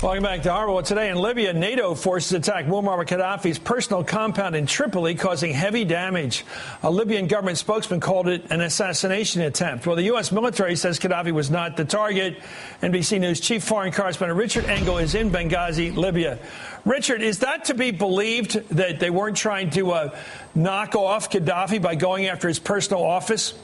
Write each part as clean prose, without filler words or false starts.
Welcome back to Hardball. Today in Libya, NATO forces attacked Muammar Gaddafi's personal compound in Tripoli, causing heavy damage. A Libyan government spokesman called it an assassination attempt. Well, the U.S. military says Gaddafi was not the target. NBC News chief foreign correspondent Richard Engel is in Benghazi, Libya. Richard, is that to be believed that they weren't trying to knock off Gaddafi by going after his personal office?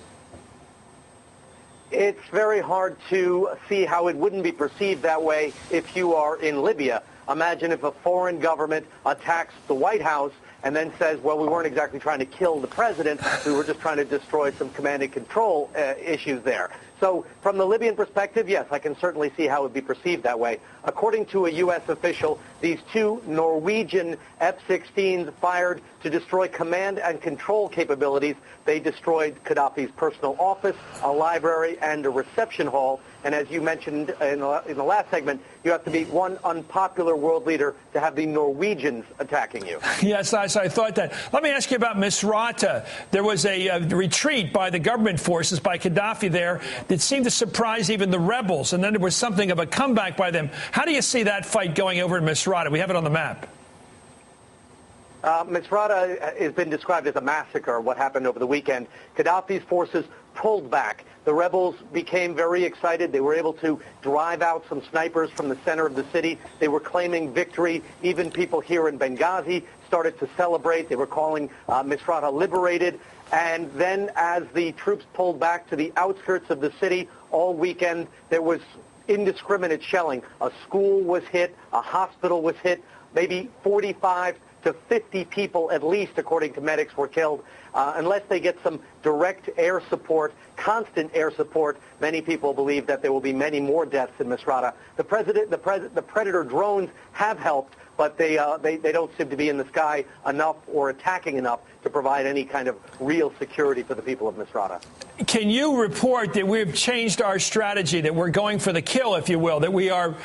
It's very hard to see how it wouldn't be perceived that way if you are in Libya. Imagine if a foreign government attacks the White House and then says, well, we weren't exactly trying to kill the president. We were just trying to destroy some command and control issues there. So from the Libyan perspective, yes, I can certainly see how it would be perceived that way. According to a U.S. official, these two Norwegian F-16s fired to destroy command and control capabilities. They destroyed Gaddafi's personal office, a library, and a reception hall. And as you mentioned in the last segment, you have to be one unpopular world leader to have the Norwegians attacking you. Yes, I thought that. Let me ask you about Misrata. There was a retreat by the government forces, by Gaddafi there, that seemed to surprise even the rebels. And then there was something of a comeback by them. How do you see that fight going over in Misrata? We have it on the map. Misrata has been described as a massacre, what happened over the weekend. Gaddafi's forces pulled back. The rebels became very excited. They were able to drive out some snipers from the center of the city. They were claiming victory. Even people here in Benghazi started to celebrate. They were calling Misrata liberated. And then as the troops pulled back to the outskirts of the city all weekend, there was indiscriminate shelling. A school was hit. A hospital was hit. Maybe 45 to 50 people, at least, according to medics, were killed. Unless they get some direct air support, constant air support, many people believe that there will be many more deaths in Misrata. The Predator drones have helped, but they don't seem to be in the sky enough or attacking enough to provide any kind of real security for the people of Misrata. Can you report that we've changed our strategy, that we're going for the kill, if you will, that we are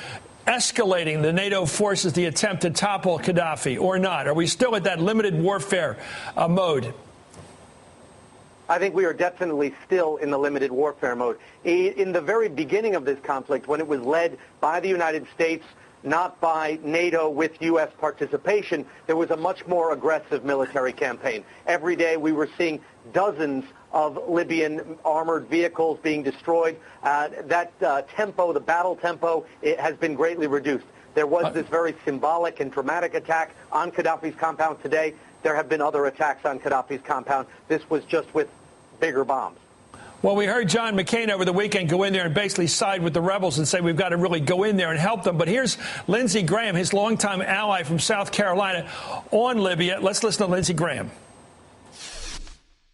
escalating the NATO forces, the attempt to topple Gaddafi, or not? Are we still at that limited warfare mode? I think we are definitely still in the limited warfare mode. In the very beginning of this conflict, when it was led by the United States, not by NATO with U.S. participation, there was a much more aggressive military campaign. Every day we were seeing dozens of Libyan armored vehicles being destroyed. That tempo, the battle tempo, it has been greatly reduced. There was this very symbolic and dramatic attack on Gaddafi's compound today. There have been other attacks on Gaddafi's compound. This was just with bigger bombs. Well, we heard John McCain over the weekend go in there and basically side with the rebels and say we've got to really go in there and help them. But here's Lindsey Graham, his longtime ally from South Carolina, on Libya. Let's listen to Lindsey Graham.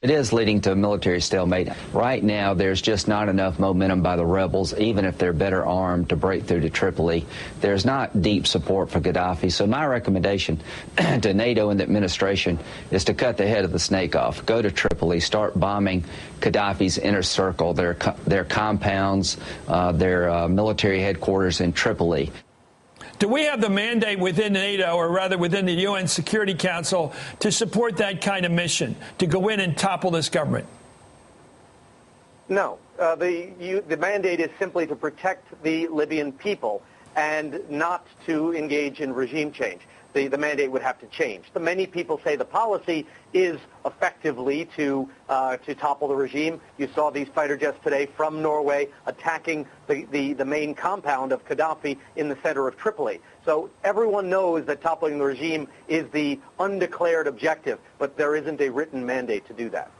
It is leading to a military stalemate. Right now, there's just not enough momentum by the rebels, even if they're better armed, to break through to Tripoli. There's not deep support for Gaddafi. So my recommendation to NATO and the administration is to cut the head of the snake off. Go to Tripoli, start bombing Gaddafi's inner circle, their compounds, their military headquarters in Tripoli. Do we have the mandate within NATO, or rather within the UN Security Council, to support that kind of mission, to go in and topple this government? No. The mandate is simply to protect the Libyan people and not to engage in regime change. The mandate would have to change. Many people say the policy is effectively to topple the regime. You saw these fighter jets today from Norway attacking the main compound of Gaddafi in the center of Tripoli. So everyone knows that toppling the regime is the undeclared objective, but there isn't a written mandate to do that.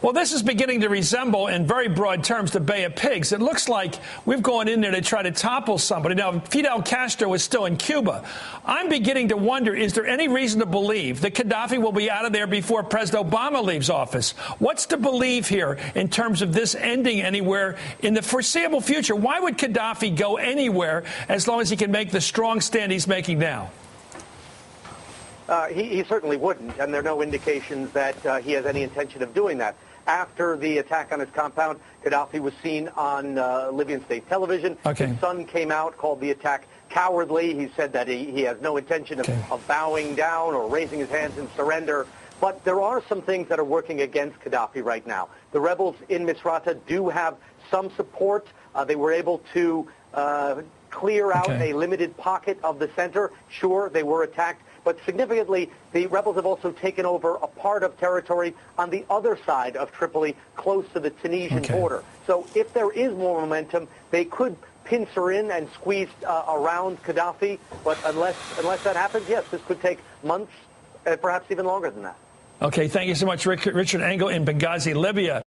Well, this is beginning to resemble, in very broad terms, the Bay of Pigs. It looks like we've gone in there to try to topple somebody. Now, Fidel Castro is still in Cuba. I'm beginning to wonder, is there any reason to believe that Gaddafi will be out of there before President Obama leaves office? What's to believe here in terms of this ending anywhere in the foreseeable future? Why would Gaddafi go anywhere as long as he can make the strong stand he's making now? He certainly wouldn't, and there are no indications that he has any intention of doing that. After the attack on his compound, Gaddafi was seen on Libyan state television. Okay. His son came out, called the attack cowardly. He said that he has no intention of bowing down or raising his hands in surrender. But there are some things that are working against Gaddafi right now. The rebels in Misrata do have some support. They were able to clear out a limited pocket of the center. Sure, they were attacked, but significantly, the rebels have also taken over a part of territory on the other side of Tripoli, close to the Tunisian border. So if there is more momentum, they could pincer in and squeeze around Gaddafi. But unless that happens, yes, this could take months, perhaps even longer than that. Okay, thank you so much, Richard Engel in Benghazi, Libya.